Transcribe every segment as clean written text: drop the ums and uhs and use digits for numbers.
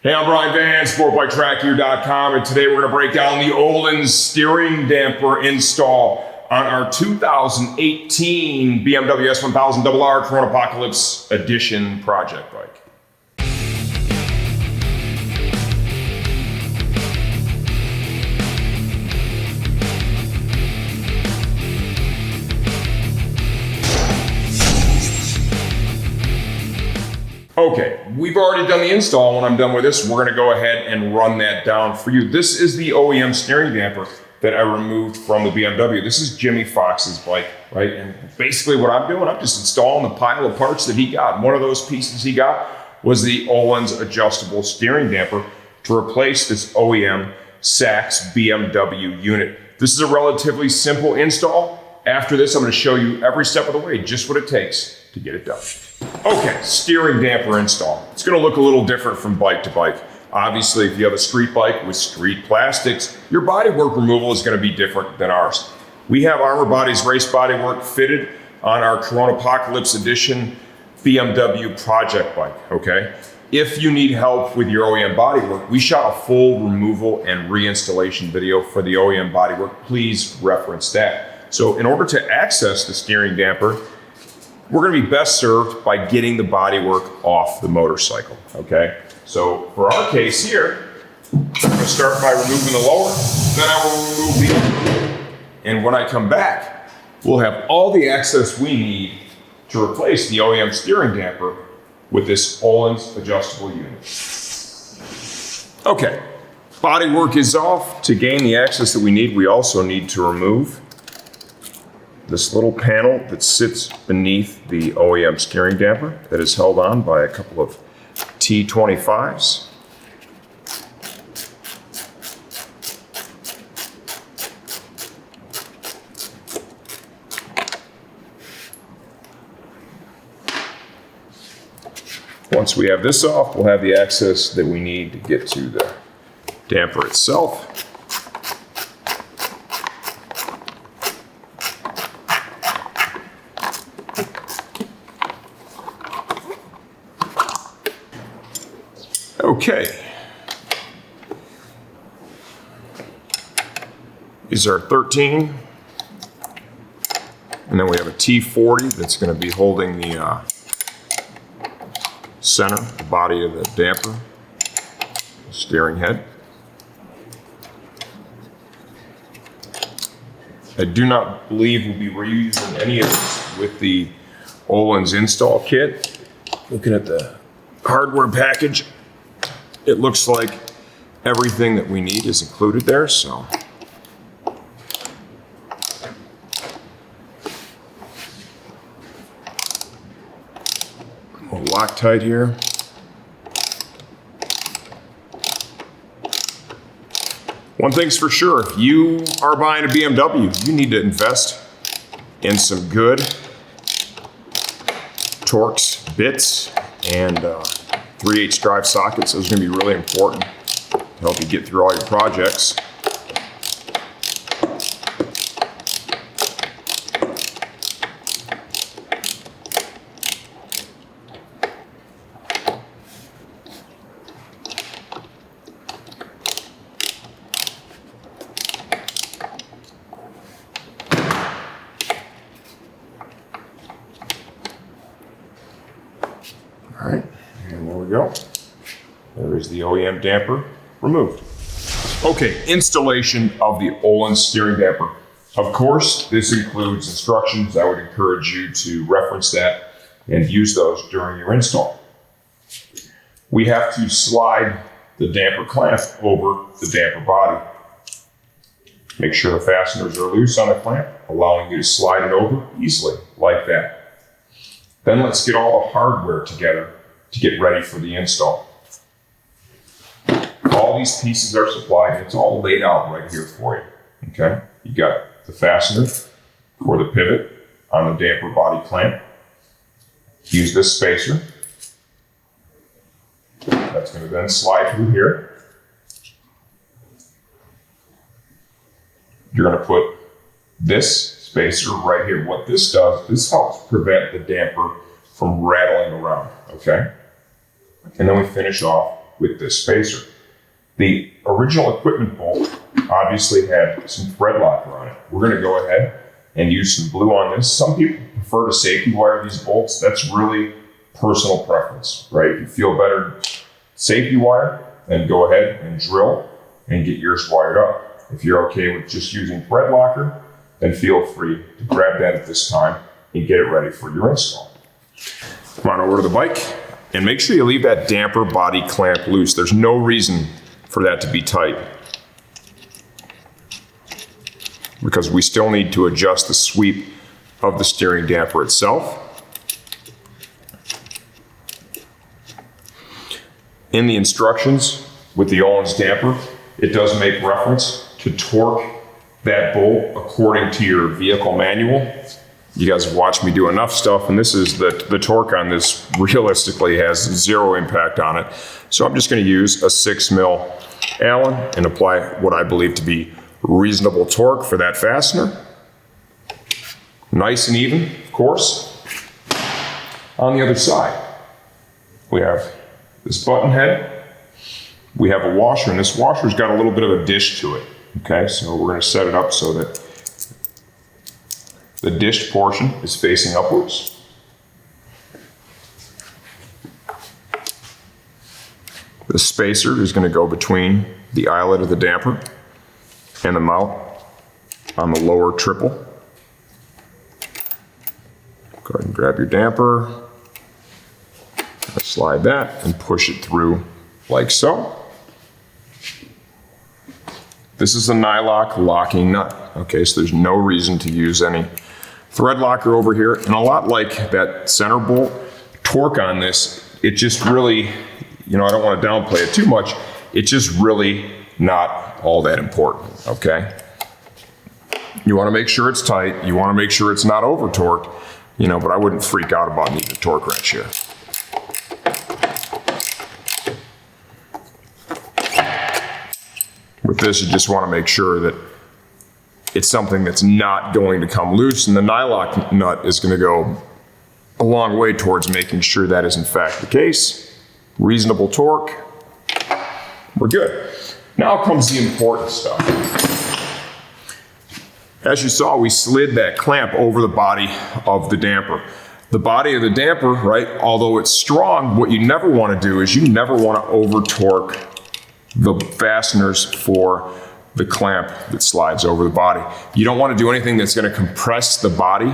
Hey, I'm Brian Van, sportbiketrackgear.com, and today we're going to break down the Öhlins steering damper install on our 2018 BMW S1000RR Chronopocalypse Edition project bike. Okay, we've already done the install. When I'm done with this, we're gonna go ahead and run that down for you. This is the OEM steering damper that I removed from the BMW. This is Jimmy Fox's bike, right? And basically what I'm doing, I'm just installing the pile of parts that he got. One of those pieces he got was the Öhlins adjustable steering damper to replace this OEM Sachs BMW unit. This is a relatively simple install. After this, I'm gonna show you every step of the way, just what it takes to get it done. Okay, steering damper install. It's gonna look a little different from bike to bike. Obviously, if you have a street bike with street plastics, your bodywork removal is gonna be different than ours. We have Armor Body's race bodywork fitted on our Chronopocalypse Edition BMW project bike, okay? If you need help with your OEM bodywork, we shot a full removal and reinstallation video for the OEM bodywork. Please reference that. So in order to access the steering damper, we're gonna be best served by getting the bodywork off the motorcycle, okay? So for our case here, I'm gonna start by removing the lower, then I will remove the upper. And when I come back, we'll have all the access we need to replace the OEM steering damper with this Öhlins adjustable unit. Okay, bodywork is off. To gain the access that we need, we also need to remove this little panel that sits beneath the OEM steering damper that is held on by a couple of T25s. Once we have this off, we'll have the access that we need to get to the damper itself. Okay, these are 13, and then we have a T40 that's going to be holding the center, the body of the damper, the steering head. I do not believe we'll be reusing any of this with the Öhlins install kit. Looking at the hardware package, it looks like everything that we need is included there, so. We'll Loctite here. One thing's for sure, if you are buying a BMW, you need to invest in some good Torx bits and 3/8 drive sockets. Those are going to be really important to help you get through all your projects. All right. And there we go. There is the OEM damper removed. Okay, installation of the Öhlins steering damper. Of course, this includes instructions. I would encourage you to reference that and use those during your install. We have to slide the damper clamp over the damper body. Make sure the fasteners are loose on the clamp, allowing you to slide it over easily, like that. Then let's get all the hardware together to get ready for the install. All these pieces are supplied. It's all laid out right here for you, okay? You got the fastener for the pivot on the damper body clamp. Use this spacer. That's going to then slide through here. You're going to put this spacer right here. What this does, this helps prevent the damper from rattling around, okay? And then we finish off with this spacer. The original equipment bolt obviously had some thread locker on it. We're going to go ahead and use some glue on this. Some people prefer to safety wire these bolts. That's really personal preference, right? If you feel better safety wire, then go ahead and drill and get yours wired up. If you're okay with just using thread locker, then feel free to grab that at this time and get it ready for your install. Come on over to the bike and make sure you leave that damper body clamp loose. There's no reason for that to be tight, because we still need to adjust the sweep of the steering damper itself. In the instructions with the Öhlins damper, it does make reference to torque that bolt according to your vehicle manual. You guys have watched me do enough stuff, and this is the torque on this realistically has zero impact on it. So I'm just going to use a 6 mil Allen and apply what I believe to be reasonable torque for that fastener. Nice and even, of course. On the other side, we have this button head. We have a washer, and this washer's got a little bit of a dish to it. Okay, so we're going to set it up so that the dished portion is facing upwards. The spacer is going to go between the eyelet of the damper and the mount on the lower triple. Go ahead and grab your damper, slide that and push it through like so. This is a nylock locking nut. Okay, so there's no reason to use any thread locker over here. And a lot like that center bolt, torque on this, it just really, I don't want to downplay it too much. It's just really not all that important, okay? You want to make sure it's tight. You want to make sure it's not over torqued, but I wouldn't freak out about needing a torque wrench here. With this, you just want to make sure that it's something that's not going to come loose, and the nylock nut is going to go a long way towards making sure that is in fact the case. Reasonable torque, we're good. Now comes the important stuff. As you saw, we slid that clamp over the body of the damper. The body of the damper, right, although it's strong, what you never want to do is you never want to over torque the fasteners for the clamp that slides over the body. You don't want to do anything that's going to compress the body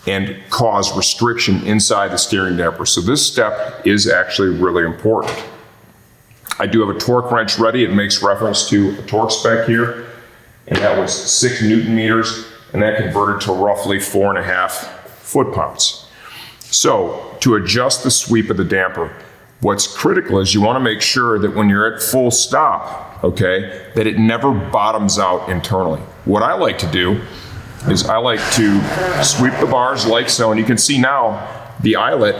and cause restriction inside the steering damper. So this step is actually really important. I do have a torque wrench ready. It makes reference to a torque spec here, and that was 6 Newton meters, and that converted to roughly 4.5 foot-pounds. So to adjust the sweep of the damper, what's critical is you want to make sure that when you're at full stop, okay, that it never bottoms out internally. What I like to do is I like to sweep the bars like so, and you can see now the eyelet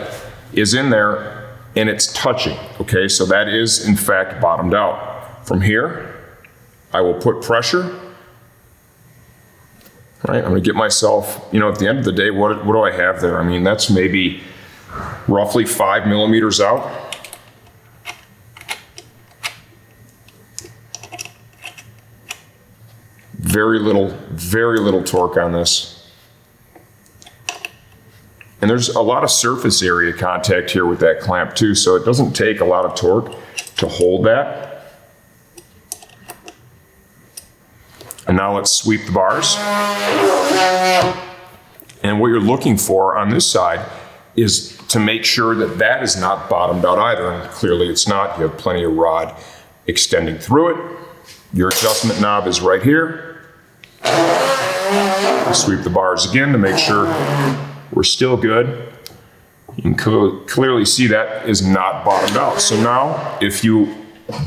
is in there and it's touching, okay? So that is in fact bottomed out. From here, I will put pressure, right? I'm gonna get myself, at the end of the day, what do I have there? I mean, that's maybe roughly 5 millimeters out. Very little torque on this. And there's a lot of surface area contact here with that clamp too, so it doesn't take a lot of torque to hold that. And now let's sweep the bars. And what you're looking for on this side is to make sure that that is not bottomed out either, and clearly it's not. You have plenty of rod extending through it. Your adjustment knob is right here. Sweep the bars again to make sure we're still good. You can clearly see that is not bottomed out. So now, if you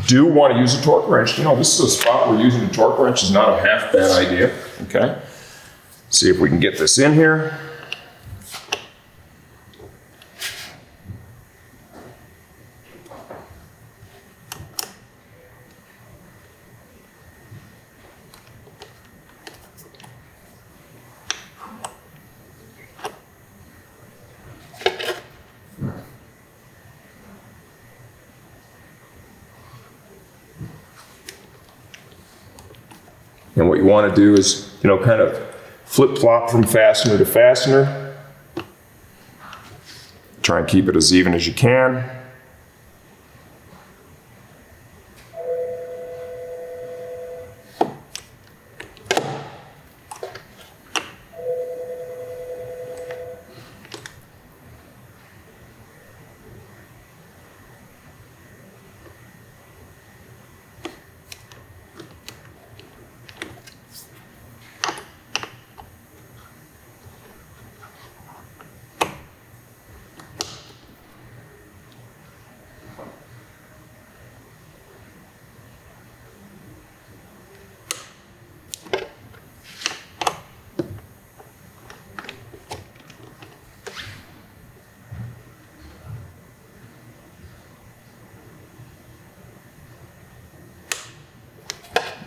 do want to use a torque wrench, this is a spot where using a torque wrench is not a half bad idea, okay? See if we can get this in here. And what you want to do is, kind of flip-flop from fastener to fastener. Try and keep it as even as you can.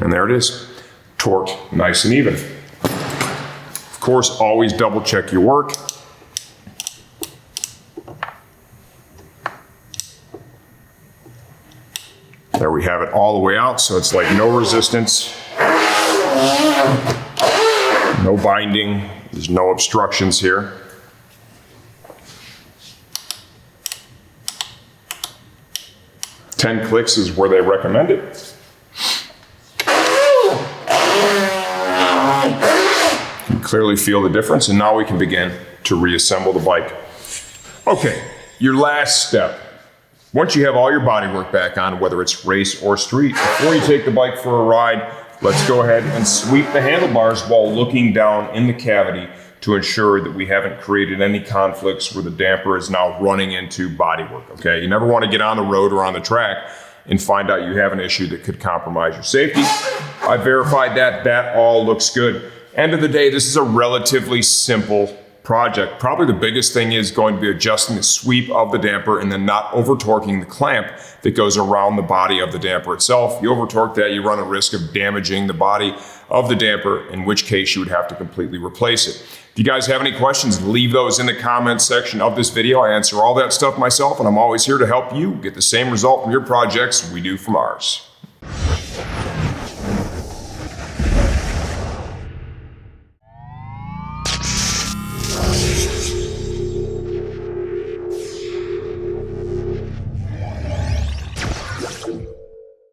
And there it is, torqued nice and even. Of course, always double check your work. There we have it all the way out, so it's like no resistance, no binding, there's no obstructions here. Ten clicks is where they recommend it. You can clearly feel the difference, and now we can begin to reassemble the bike. Okay, your last step. Once you have all your bodywork back on, whether it's race or street, before you take the bike for a ride, let's go ahead and sweep the handlebars while looking down in the cavity to ensure that we haven't created any conflicts where the damper is now running into bodywork, okay? You never want to get on the road or on the track and find out you have an issue that could compromise your safety. I verified that all looks good. End of the day, this is a relatively simple project. Probably the biggest thing is going to be adjusting the sweep of the damper and then not over-torquing the clamp that goes around the body of the damper itself. You over-torque that, you run a risk of damaging the body of the damper, in which case you would have to completely replace it. If you guys have any questions, leave those in the comments section of this video. I answer all that stuff myself, and I'm always here to help you get the same result from your projects we do from ours.